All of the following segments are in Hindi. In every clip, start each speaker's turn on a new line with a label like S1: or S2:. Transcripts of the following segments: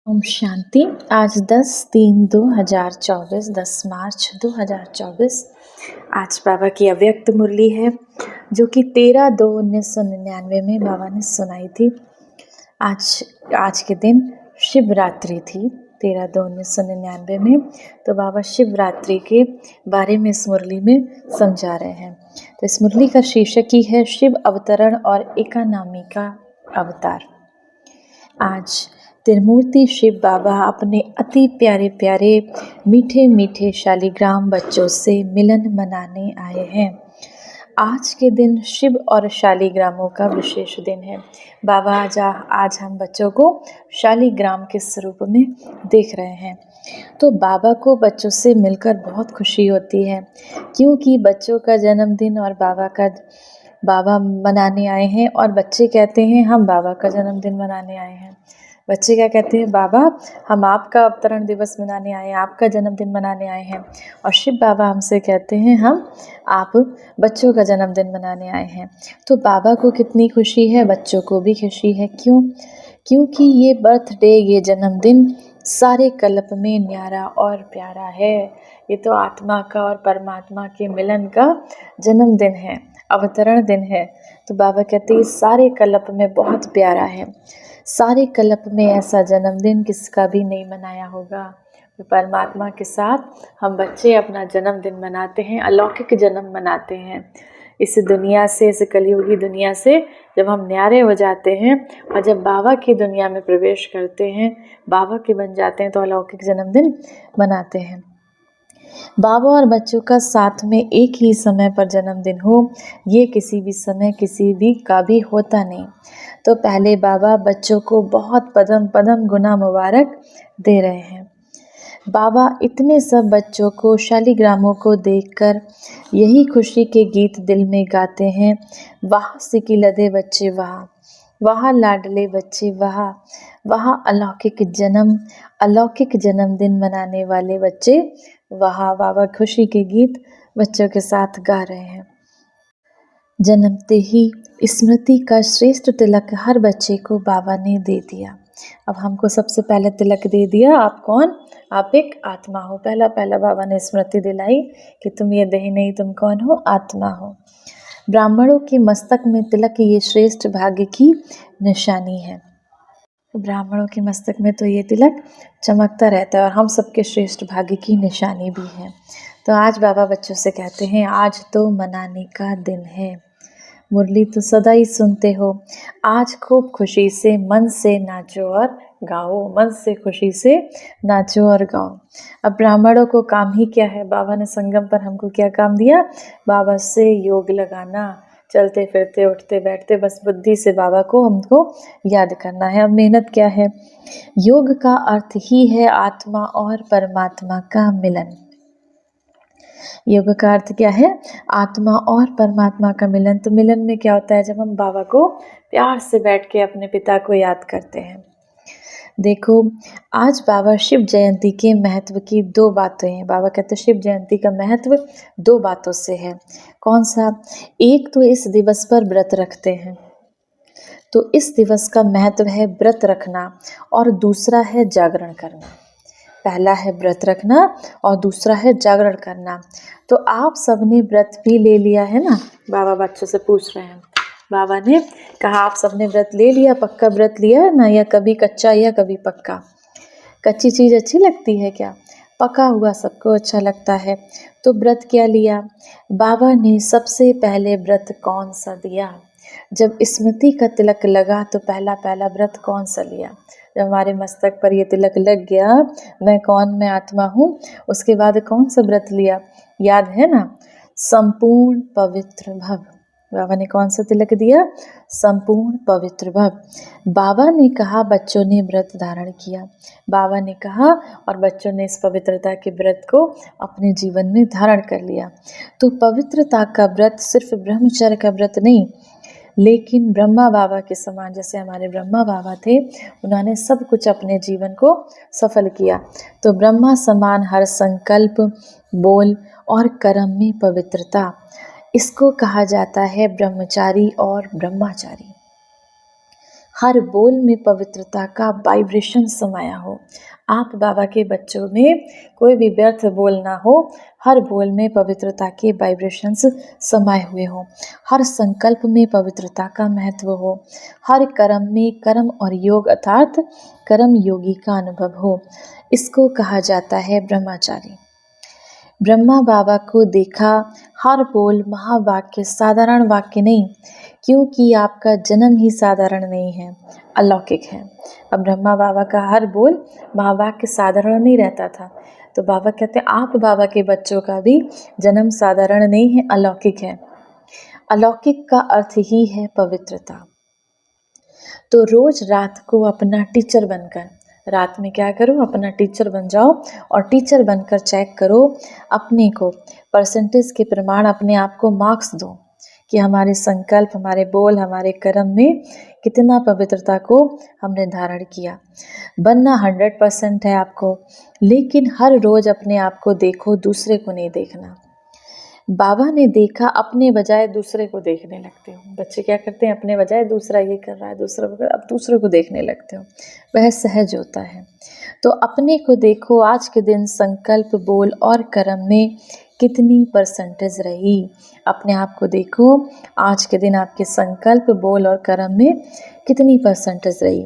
S1: ओम शांति। आज 10/3/2024, 10 मार्च 2024। आज बाबा की अव्यक्त मुरली है जो कि 13/2/1999 में बाबा ने सुनाई थी। आज के दिन शिवरात्रि थी 13/2/1999 में। तो बाबा शिवरात्रि के बारे में इस मुरली में समझा रहे हैं। तो इस मुरली का शीर्षक ही है शिव अवतरण और एकानामी का अवतार। आज त्रिमूर्ति शिव बाबा अपने अति प्यारे प्यारे मीठे मीठे शालिग्राम बच्चों से मिलन मनाने आए हैं। आज के दिन शिव और शालिग्रामों का विशेष दिन है। बाबा आज हम बच्चों को शालिग्राम के स्वरूप में देख रहे हैं। तो बाबा को बच्चों से मिलकर बहुत खुशी होती है, क्योंकि बच्चों का जन्मदिन और बाबा मनाने आए हैं। और बच्चे कहते हैं हम बाबा का जन्मदिन मनाने आए हैं। बच्चे क्या कहते हैं, बाबा हम आपका अवतरण दिवस मनाने आए हैं, आपका जन्मदिन मनाने आए हैं। और शिव बाबा हमसे कहते हैं आप बच्चों का जन्मदिन मनाने आए हैं। तो बाबा को कितनी खुशी है, बच्चों को भी खुशी है। क्यों? क्योंकि ये बर्थडे, ये जन्मदिन सारे कल्प में न्यारा और प्यारा है। ये तो आत्मा का और परमात्मा के मिलन का जन्मदिन है, अवतरण दिन है। तो बाबा कहते हैं सारे कल्प में बहुत प्यारा है। सारे कल्प में ऐसा जन्मदिन किसका भी नहीं मनाया होगा। तो परमात्मा के साथ हम बच्चे अपना जन्मदिन मनाते हैं, अलौकिक जन्म मनाते हैं। इस दुनिया से, इस कलयुगी दुनिया से जब हम न्यारे हो जाते हैं और जब बाबा की दुनिया में प्रवेश करते हैं, बाबा के बन जाते हैं, तो अलौकिक जन्मदिन मनाते हैं। बाबा और बच्चों का साथ में एक ही समय पर जन्मदिन हो, ये किसी भी समय किसी भी का भी होता नहीं। तो पहले बाबा बच्चों को बहुत पदम पदम गुना मुबारक दे रहे हैं। बाबा इतने सब बच्चों को, शालिग्रामों को देखकर यही खुशी के गीत दिल में गाते हैं। वाह सिकी लदे बच्चे वाह, वाह लाडले बच्चे वाह, वाह अलौकिक जन्मदिन मनाने वाले बच्चे वाह। बाबा खुशी के गीत बच्चों के साथ गा रहे हैं। जन्मते ही स्मृति का श्रेष्ठ तिलक हर बच्चे को बाबा ने दे दिया। अब हमको सबसे पहले तिलक दे दिया। आप कौन? आप एक आत्मा हो। पहला बाबा ने स्मृति दिलाई कि तुम ये देह नहीं, तुम कौन हो? आत्मा हो। ब्राह्मणों के मस्तक में तिलक ये श्रेष्ठ भाग्य की निशानी है। ब्राह्मणों के मस्तक में तो ये तिलक चमकता रहता है और हम सबके श्रेष्ठ भाग्य की निशानी भी है। तो आज बाबा बच्चों से कहते हैं आज तो मनाने का दिन है। मुरली तो सदा ही सुनते हो। आज खूब खुशी से मन से नाचो और गाओ, मन से खुशी से नाचो और गाओ। अब ब्राह्मणों को काम ही क्या है? बाबा ने संगम पर हमको क्या काम दिया? बाबा से योग लगाना, चलते फिरते उठते बैठते बस बुद्धि से बाबा को हमको याद करना है। अब मेहनत क्या है? योग का अर्थ ही है आत्मा और परमात्मा का मिलन। योग का अर्थ क्या है? आत्मा और परमात्मा का मिलन। तो मिलन में क्या होता है? जब हम बाबा को प्यार से बैठ के अपने पिता को याद करते हैं। देखो, आज बाबा शिव जयंती के महत्व की 2 बातें हैं। बाबा कहते हैं शिव जयंती का महत्व 2 बातों से है। कौन सा? एक तो इस दिवस पर व्रत रखते हैं, तो इस दिवस का महत्व है व्रत रखना, और दूसरा है जागरण करना। पहला है व्रत रखना और दूसरा है जागरण करना। तो आप सबने व्रत भी ले लिया है ना? बाबा बच्चों से पूछ रहे हैं। बाबा ने कहा आप सबने व्रत ले लिया, पक्का व्रत लिया है ना, या कभी कच्चा या कभी पक्का? कच्ची चीज़ अच्छी लगती है क्या? पका हुआ सबको अच्छा लगता है। तो व्रत क्या लिया? बाबा ने सबसे पहले व्रत कौन सा दिया? जब स्मृति का तिलक लगा तो पहला व्रत कौन सा लिया? जब हमारे मस्तक पर ये तिलक लग गया, मैं कौन, मैं आत्मा हूँ, उसके बाद कौन सा व्रत लिया? याद है ना? संपूर्ण पवित्र भव। बाबा ने कौन सा तिलक दिया? संपूर्ण पवित्र भव। बाबा ने कहा, बच्चों ने व्रत धारण किया। बाबा ने कहा और बच्चों ने इस पवित्रता के व्रत को अपने जीवन में धारण कर लिया। तो पवित्रता का व्रत सिर्फ ब्रह्मचर्य का व्रत नहीं, लेकिन ब्रह्मा बाबा के समान, जैसे हमारे ब्रह्मा बाबा थे, उन्होंने सब कुछ अपने जीवन को सफल किया। तो ब्रह्मा समान हर संकल्प, बोल और कर्म में पवित्रता, इसको कहा जाता है ब्रह्मचारी और ब्रह्माचारी। हर बोल में पवित्रता का वाइब्रेशन समाया हो। आप बाबा के बच्चों में कोई भी व्यर्थ बोल ना हो, हर बोल में पवित्रता के वाइब्रेशंस समाये हुए हो, हर संकल्प में पवित्रता का महत्व हो, हर कर्म में कर्म और योग अर्थात कर्म योगी का अनुभव हो। इसको कहा जाता है ब्रह्मचारी। ब्रह्मा बाबा को देखा, हर बोल महावाक्य साधारण वाक्य नहीं, क्योंकि आपका जन्म ही साधारण नहीं है, अलौकिक है। अब ब्रह्मा बाबा का हर बोल महावाक्य साधारण नहीं रहता था, तो बाबा कहते हैं आप बाबा के बच्चों का भी जन्म साधारण नहीं है, अलौकिक है। अलौकिक का अर्थ ही है पवित्रता। तो रोज रात को अपना टीचर बनकर, रात में क्या करो, अपना टीचर बन जाओ और टीचर बनकर चेक करो अपने को, परसेंटेज के प्रमाण अपने आप को मार्क्स दो कि हमारे संकल्प, हमारे बोल, हमारे कर्म में कितना पवित्रता को हमने धारण किया। बनना 100% है आपको, लेकिन हर रोज अपने आप को देखो, दूसरे को नहीं देखना। बाबा ने देखा, अपने बजाय दूसरे को देखने लगते हो। बच्चे क्या करते हैं, अपने बजाय दूसरा ये कर रहा है, दूसरा वो कर, अब दूसरे को देखने लगते हो, वह सहज होता है। तो अपने को देखो, आज के दिन संकल्प, बोल और कर्म में कितनी परसेंटेज रही। अपने आप को देखो, आज के दिन आपके संकल्प, बोल और कर्म में कितनी परसेंटेज रही।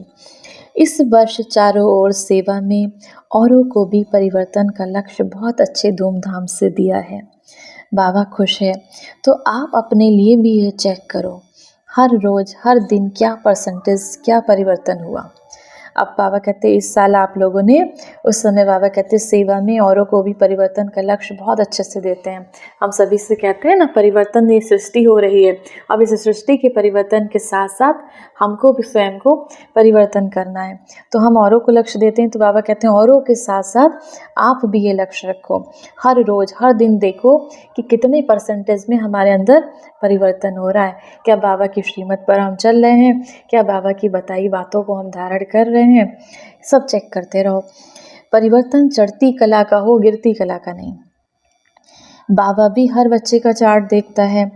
S1: इस वर्ष चारों ओर सेवा में औरों को भी परिवर्तन का लक्ष्य बहुत अच्छे धूमधाम से दिया है। बाबा खुश है, तो आप अपने लिए भी ये चेक करो, हर रोज हर दिन क्या परसेंटेज, क्या परिवर्तन हुआ। अब बाबा कहते हैं इस साल आप लोगों ने, उस समय बाबा कहते हैं सेवा में औरों को भी परिवर्तन का लक्ष्य बहुत अच्छे से देते हैं। हम सभी से कहते हैं ना, परिवर्तन ये सृष्टि हो रही है, अब इस सृष्टि के परिवर्तन के साथ साथ हमको भी स्वयं को परिवर्तन करना है। तो हम औरों को लक्ष्य देते हैं, तो बाबा कहते हैं औरों के साथ साथ आप भी ये लक्ष्य रखो, हर रोज हर दिन देखो कि कितने परसेंटेज में हमारे अंदर परिवर्तन हो रहा है। क्या बाबा की श्रीमत पर हम चल रहे हैं, क्या बाबा की बताई बातों को हम धारण कर रहे हैं, सब चेक करते रहो। परिवर्तन चढ़ती कला का हो, गिरती कला का नहीं। बाबा भी हर बच्चे का चार्ट देखता है।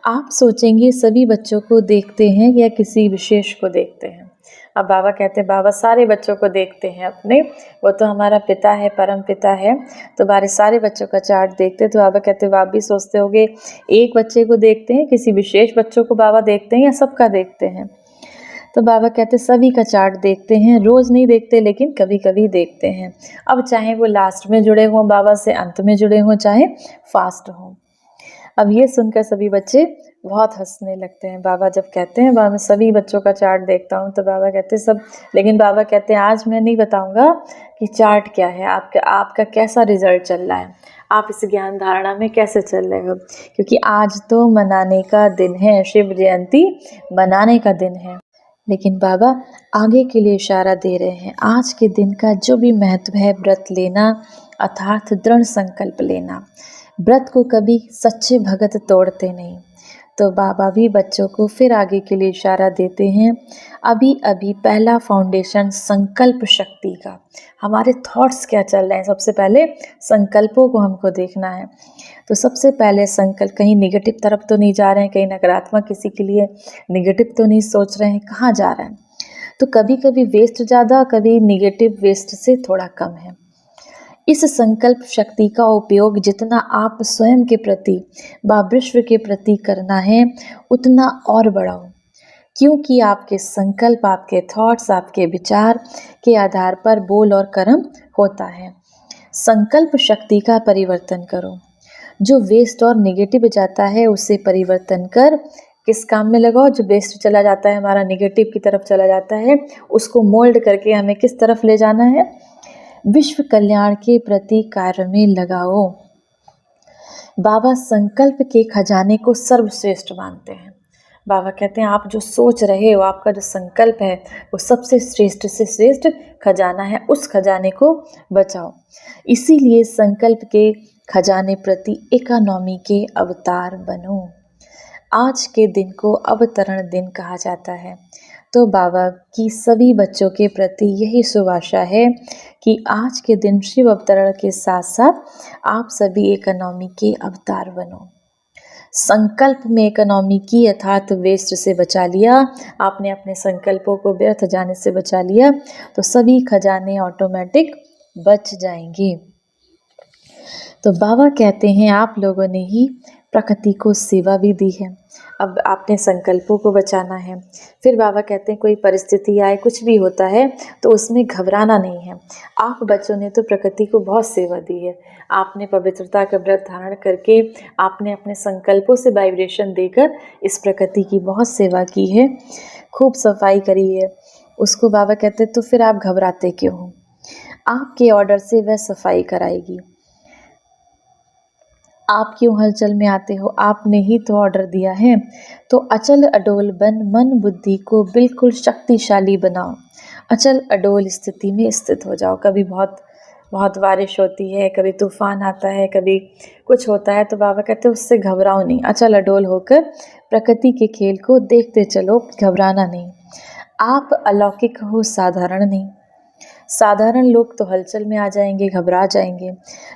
S1: आप सोचेंगे सभी बच्चों को देखते हैं या किसी विशेष को देखते हैं। अब बाबा कहते हैं बाबा सारे बच्चों को देखते हैं अपने, वो तो हमारा पिता है, परम पिता है, तो बारे सारे बच्चों का चार्ट देखते हैं। तो बाबा कहते हैं आप भी सोचते होंगे एक बच्चे को देखते हैं, किसी विशेष बच्चों को बाबा देखते हैं या सबका देखते हैं। तो बाबा कहते सभी का चार्ट देखते हैं, रोज़ नहीं देखते लेकिन कभी कभी देखते हैं। अब चाहे वो लास्ट में जुड़े हों बाबा से, अंत में जुड़े हों, चाहे फास्ट हों। अब ये सुनकर सभी बच्चे बहुत हंसने लगते हैं। बाबा जब कहते हैं बाबा मैं सभी बच्चों का चार्ट देखता हूँ, तो बाबा कहते हैं सब, लेकिन बाबा कहते हैं आज मैं नहीं बताऊँगा कि चार्ट क्या है, आपका कैसा रिजल्ट चल रहा है, आप इस ज्ञान धारणा में कैसे चल रहे हो, क्योंकि आज तो मनाने का दिन है, शिव जयंती मनाने का दिन है। लेकिन बाबा आगे के लिए इशारा दे रहे हैं, आज के दिन का जो भी महत्व है, व्रत लेना अर्थात दृढ़ संकल्प लेना। व्रत को कभी सच्चे भगत तोड़ते नहीं। तो बाबा भी बच्चों को फिर आगे के लिए इशारा देते हैं, अभी अभी पहला फाउंडेशन संकल्प शक्ति का, हमारे थॉट्स क्या चल रहे हैं, सबसे पहले संकल्पों को हमको देखना है। तो सबसे पहले संकल्प, कहीं निगेटिव तरफ तो नहीं जा रहे हैं, कहीं नकारात्मक किसी के लिए निगेटिव तो नहीं सोच रहे हैं, कहाँ जा रहे हैं। तो कभी कभी वेस्ट ज़्यादा, कभी निगेटिव वेस्ट से थोड़ा कम है। इस संकल्प शक्ति का उपयोग जितना आप स्वयं के प्रति व विश्व के प्रति करना है उतना और बढ़ाओ, क्योंकि आपके संकल्प, आपके थॉट्स, आपके विचार के आधार पर बोल और कर्म होता है। संकल्प शक्ति का परिवर्तन करो, जो वेस्ट और निगेटिव जाता है उसे परिवर्तन कर किस काम में लगाओ, जो वेस्ट चला जाता है हमारा, निगेटिव की तरफ चला जाता है, उसको मोल्ड करके हमें किस तरफ ले जाना है, विश्व कल्याण के प्रति कार्य में लगाओ। बाबा संकल्प के खजाने को सर्वश्रेष्ठ मानते हैं। बाबा कहते हैं आप जो सोच रहे हो, आपका जो संकल्प है वो सबसे श्रेष्ठ से श्रेष्ठ खजाना है, उस खजाने को बचाओ। इसीलिए संकल्प के खजाने प्रति इकोनॉमी के अवतार बनो। आज के दिन को अवतरण दिन कहा जाता है। तो बाबा की सभी बच्चों के प्रति यही शुभ आशा है कि आज के दिन शिव अवतरण के साथ साथ आप सभी इकोनॉमी के अवतार बनो। संकल्प में इकोनॉमी की अर्थात वेस्ट से बचा लिया, आपने अपने संकल्पों को व्यर्थ जाने से बचा लिया, तो सभी खजाने ऑटोमेटिक बच जाएंगे। तो बाबा कहते हैं आप लोगों ने ही प्रकृति को सेवा भी दी है, अब आपने संकल्पों को बचाना है। फिर बाबा कहते हैं कोई परिस्थिति आए, कुछ भी होता है तो उसमें घबराना नहीं है। आप बच्चों ने तो प्रकृति को बहुत सेवा दी है, आपने पवित्रता का व्रत धारण करके आपने अपने संकल्पों से वाइब्रेशन देकर इस प्रकृति की बहुत सेवा की है, खूब सफाई करी है। उसको बाबा कहते तो फिर आप घबराते क्यों हो? आपके ऑर्डर से वह सफाई कराएगी। आप क्यों हलचल में आते हो? आपने ही तो ऑर्डर दिया है। तो अचल अडोल बन मन बुद्धि को बिल्कुल शक्तिशाली बनाओ। अचल अडोल स्थिति में स्थित हो जाओ। कभी बहुत बहुत बारिश होती है, कभी तूफान आता है, कभी कुछ होता है, तो बाबा कहते हैं उससे घबराओ नहीं, अचल अडोल होकर प्रकृति के खेल को देखते चलो, घबराना नहीं। आप अलौकिक हो, साधारण नहीं। साधारण लोग तो हलचल में आ जाएंगे, घबरा जाएंगे,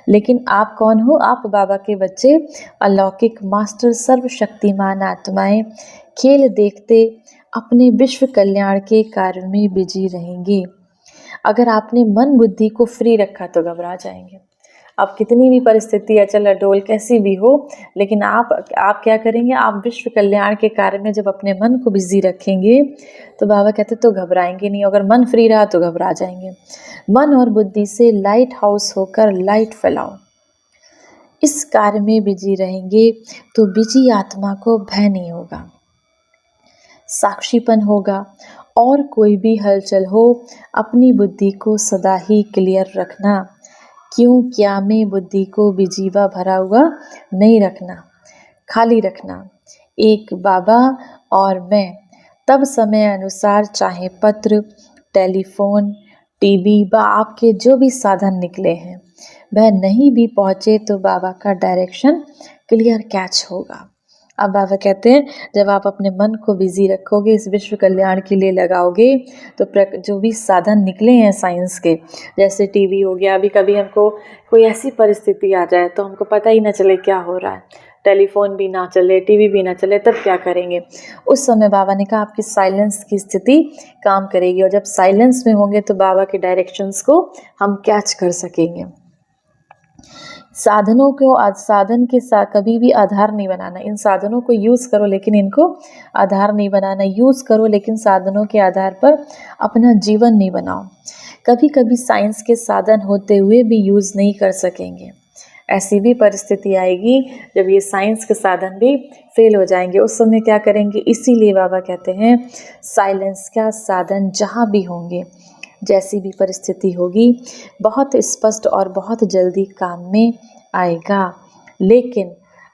S1: लेकिन आप कौन हो? आप बाबा के बच्चे, अलौकिक मास्टर सर्वशक्तिमान आत्माएं, खेल देखते अपने विश्व कल्याण के कार्य में बिजी रहेंगे। अगर आपने मन बुद्धि को फ्री रखा तो घबरा जाएंगे। अब कितनी भी परिस्थिति अचल अडोल कैसी भी हो, लेकिन आप क्या करेंगे? आप विश्व कल्याण के कार्य में जब अपने मन को बिजी रखेंगे तो बाबा कहते तो घबराएंगे नहीं। अगर मन फ्री रहा तो घबरा जाएंगे। मन और बुद्धि से लाइट हाउस होकर लाइट फैलाओ। इस कार्य में बिजी रहेंगे तो बिजी आत्मा को भय नहीं होगा, साक्षीपन होगा। और कोई भी हलचल हो, अपनी बुद्धि को सदा ही क्लियर रखना। क्यों क्या में बुद्धि को बिजीवा भरा हुआ नहीं रखना, खाली रखना। एक बाबा और मैं, तब समय अनुसार चाहे पत्र, टेलीफोन, टीवी व आपके जो भी साधन निकले हैं वह नहीं भी पहुँचे तो बाबा का डायरेक्शन क्लियर कैच होगा। अब बाबा कहते हैं जब आप अपने मन को बिजी रखोगे, इस विश्व कल्याण के लिए लगाओगे, तो जो भी साधन निकले हैं साइंस के, जैसे टीवी हो गया, अभी कभी हमको कोई ऐसी परिस्थिति आ जाए तो हमको पता ही ना चले क्या हो रहा है, टेलीफोन भी ना चले, टीवी भी ना चले, तब क्या करेंगे? उस समय बाबा ने कहा आपकी साइलेंस की स्थिति काम करेगी, और जब साइलेंस में होंगे तो बाबा के डायरेक्शंस को हम कैच कर सकेंगे। साधनों को साधन के साथ कभी भी आधार नहीं बनाना। इन साधनों को यूज़ करो लेकिन इनको आधार नहीं बनाना। यूज़ करो लेकिन साधनों के आधार पर अपना जीवन नहीं बनाओ। कभी कभी साइंस के साधन होते हुए भी यूज़ नहीं कर सकेंगे। ऐसी भी परिस्थिति आएगी जब ये साइंस के साधन भी फेल हो जाएंगे, उस समय क्या करेंगे? इसीलिए बाबा कहते हैं साइलेंस का साधन जहाँ भी होंगे, जैसी भी परिस्थिति होगी, बहुत स्पष्ट और बहुत जल्दी काम में आएगा। लेकिन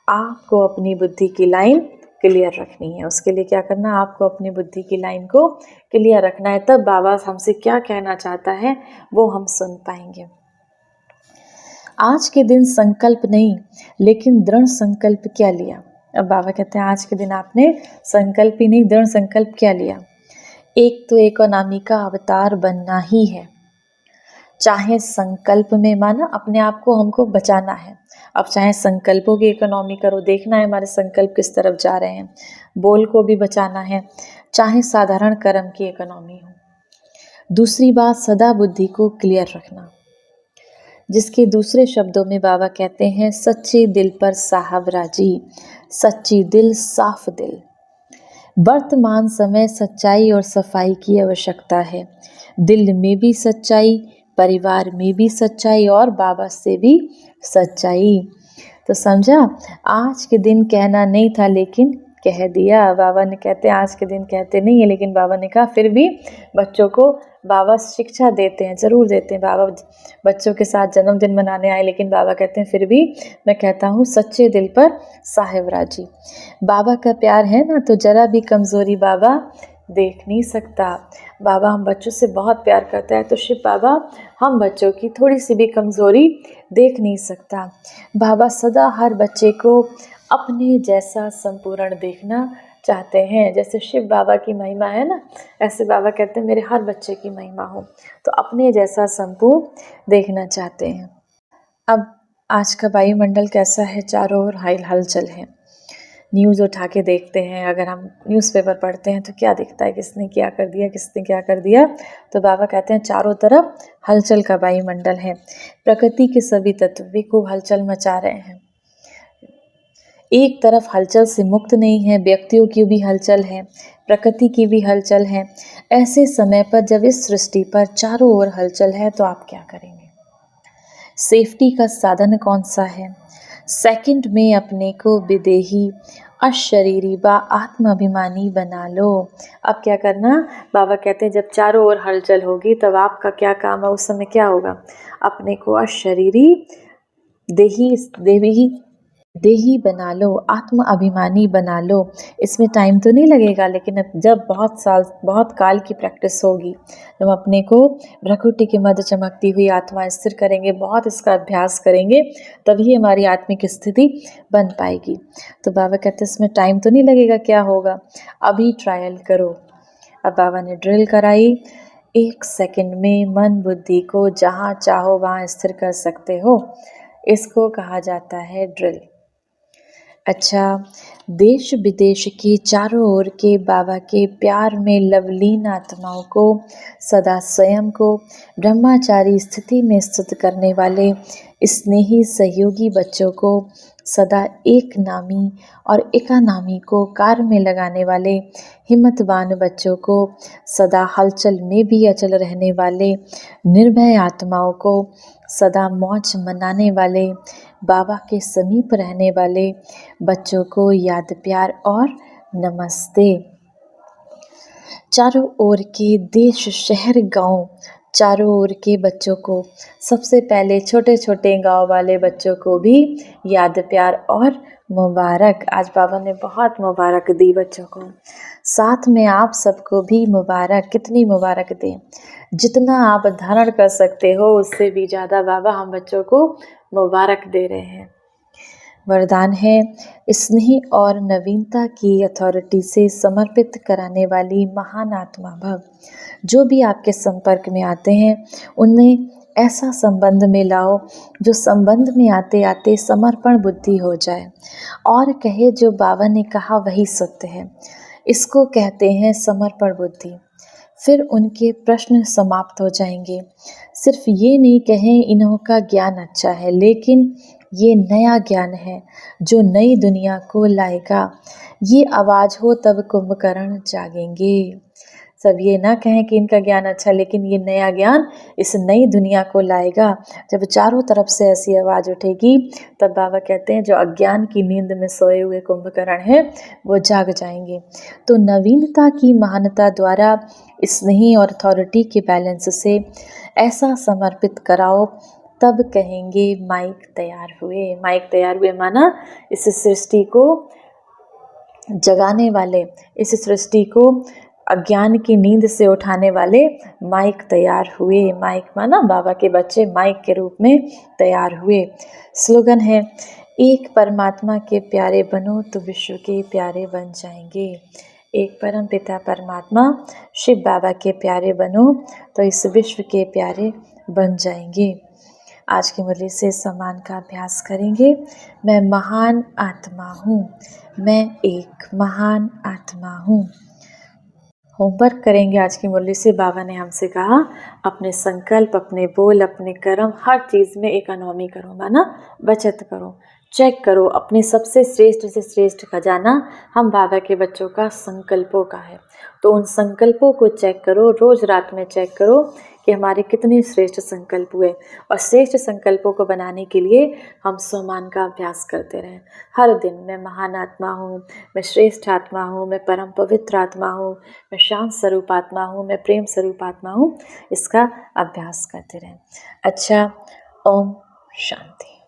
S1: आपको अपनी बुद्धि की लाइन क्लियर रखनी है। उसके लिए क्या करना? आपको अपनी बुद्धि की लाइन को क्लियर रखना है, तब बाबा हमसे क्या कहना चाहता है वो हम सुन पाएंगे। आज के दिन संकल्प नहीं लेकिन दृढ़ संकल्प क्या लिया? अब बाबा कहते हैं आज के दिन आपने संकल्प ही नहीं, दृढ़ संकल्प क्या लिया? एक तो इकोनॉमी का अवतार बनना ही है। चाहे संकल्प में माना अपने आप को हमको बचाना है, अब चाहे संकल्पों की इकोनॉमी करो, देखना है हमारे संकल्प किस तरफ जा रहे हैं, बोल को भी बचाना है, चाहे साधारण कर्म की इकोनॉमी हो। दूसरी बात, सदा बुद्धि को क्लियर रखना, जिसके दूसरे शब्दों में बाबा कहते हैं सच्चे दिल पर साहब राजी, सच्ची दिल साफ दिल। वर्तमान समय सच्चाई और सफाई की आवश्यकता है। दिल में भी सच्चाई, परिवार में भी सच्चाई और बाबा से भी सच्चाई। तो समझा, आज के दिन कहना नहीं था लेकिन कह दिया। बाबा ने कहते हैं आज के दिन कहते नहीं है, लेकिन बाबा ने कहा फिर भी बच्चों को बाबा शिक्षा देते हैं, ज़रूर देते हैं। बाबा बच्चों के साथ जन्मदिन मनाने आए, लेकिन बाबा कहते हैं फिर भी मैं कहता हूँ सच्चे दिल पर साहिब राजी। बाबा का प्यार है ना, तो ज़रा भी कमज़ोरी बाबा देख नहीं सकता। बाबा हम बच्चों से बहुत प्यार करता है, तो शिव बाबा हम बच्चों की थोड़ी सी भी कमज़ोरी देख नहीं सकता। बाबा सदा हर बच्चे को अपने जैसा संपूर्ण देखना चाहते हैं। जैसे शिव बाबा की महिमा है ना, ऐसे बाबा कहते हैं मेरे हर बच्चे की महिमा हो, तो अपने जैसा संपूर्ण देखना चाहते हैं। अब आज का वायुमंडल कैसा है? चारों ओर हलचल है। न्यूज़ उठा के देखते हैं, अगर हम न्यूज़पेपर पढ़ते हैं तो क्या दिखता है, किसने क्या कर दिया, किसने क्या कर दिया। तो बाबा कहते हैं चारों तरफ हलचल का वायुमंडल है, प्रकृति के सभी तत्व भी खूब हलचल मचा रहे हैं। एक तरफ हलचल से मुक्त नहीं है, व्यक्तियों की भी हलचल है, प्रकृति की भी हलचल है। ऐसे समय पर जब इस सृष्टि पर चारों ओर हलचल है तो आप क्या करेंगे? सेफ्टी का साधन कौन सा है? सेकंड में अपने को विदेही, अशरीरी व आत्माभिमानी बना लो। अब क्या करना? बाबा कहते हैं जब चारों ओर हलचल होगी तब आपका क्या काम है, उस समय क्या होगा? अपने को अशरीरी, देही बना लो, आत्म अभिमानी बना लो। इसमें टाइम तो नहीं लगेगा, लेकिन अब जब बहुत काल की प्रैक्टिस होगी, जब अपने को भ्रकुटी के मध्य चमकती हुई आत्मा स्थिर करेंगे, बहुत इसका अभ्यास करेंगे, तभी हमारी आत्मिक स्थिति बन पाएगी। तो बाबा कहते हैं इसमें टाइम तो नहीं लगेगा, क्या होगा? अभी ट्रायल करो। अब बाबा ने ड्रिल कराई। 1 सेकंड में मन बुद्धि को जहाँ चाहो वहाँ स्थिर कर सकते हो, इसको कहा जाता है ड्रिल। अच्छा, देश विदेश के चारों ओर के बाबा के प्यार में लवलीन आत्माओं को सदा स्वयं को ब्रह्मचारी स्थिति में स्थित करने वाले स्नेही सहयोगी बच्चों को सदा एक नामी और एकानामी को कार्य में लगाने वाले हिम्मतवान बच्चों को, सदा हलचल में भी अचल रहने वाले निर्भय आत्माओं को, सदा मौज मनाने वाले बाबा के समीप रहने वाले बच्चों को याद प्यार और नमस्ते। चारों ओर के देश शहर गांव, चारों ओर के बच्चों को, सबसे पहले छोटे छोटे गांव वाले बच्चों को भी याद प्यार और मुबारक। आज बाबा ने बहुत मुबारक दी बच्चों को, साथ में आप सबको भी मुबारक। कितनी मुबारक दें? जितना आप धारण कर सकते हो उससे भी ज़्यादा बाबा हम बच्चों को मुबारक दे रहे हैं। वरदान है, स्नेह और नवीनता की अथॉरिटी से समर्पित कराने वाली महान आत्मा भव। जो भी आपके संपर्क में आते हैं उन्हें ऐसा संबंध में लाओ जो संबंध में आते आते समर्पण बुद्धि हो जाए और कहे जो बाबा ने कहा वही सत्य है। इसको कहते हैं समर्पण बुद्धि। फिर उनके प्रश्न समाप्त हो जाएंगे। सिर्फ ये नहीं कहें इन्हों का ज्ञान अच्छा है, लेकिन ये नया ज्ञान है जो नई दुनिया को लाएगा। ये आवाज़ हो तब कुंभकर्ण जागेंगे। सब ये ना कहें कि इनका ज्ञान अच्छा, लेकिन ये नया ज्ञान इस नई दुनिया को लाएगा। जब चारों तरफ से ऐसी आवाज़ उठेगी तब बाबा कहते हैं जो अज्ञान की नींद में सोए हुए कुंभकर्ण हैं वो जाग जाएंगे। तो नवीनता की महानता द्वारा स्नेही और अथॉरिटी के बैलेंस से ऐसा समर्पित कराओ, तब कहेंगे माइक तैयार हुए। माइक तैयार हुए माना इस सृष्टि को जगाने वाले, इस सृष्टि को अज्ञान की नींद से उठाने वाले माइक तैयार हुए। माइक माना बाबा के बच्चे माइक के रूप में तैयार हुए। स्लोगन है, एक परमात्मा के प्यारे बनो तो विश्व के प्यारे बन जाएंगे। एक परम पिता परमात्मा शिव बाबा के प्यारे बनो तो इस विश्व के प्यारे बन जाएंगे। आज की मुरली से सम्मान का अभ्यास करेंगे। मैं महान आत्मा हूँ, मैं एक महान आत्मा हूँ। होमवर्क करेंगे आज की मुरली से। बाबा ने हमसे कहा अपने संकल्प, अपने बोल, अपने कर्म, हर चीज़ में इकोनॉमी करो, माना बचत करो। चेक करो अपने सबसे श्रेष्ठ से श्रेष्ठ खजाना हम बाबा के बच्चों का संकल्पों का है। तो उन संकल्पों को चेक करो, रोज़ रात में चेक करो कि हमारे कितने श्रेष्ठ संकल्प हुए। और श्रेष्ठ संकल्पों को बनाने के लिए हम स्वमान का अभ्यास करते रहें हर दिन। मैं महान आत्मा हूँ, मैं श्रेष्ठ आत्मा हूँ, मैं परम पवित्र आत्मा हूँ, मैं शांत स्वरूप आत्मा हूँ, मैं प्रेम स्वरूप आत्मा हूँ। इसका अभ्यास करते रहें। अच्छा, ओम शांति।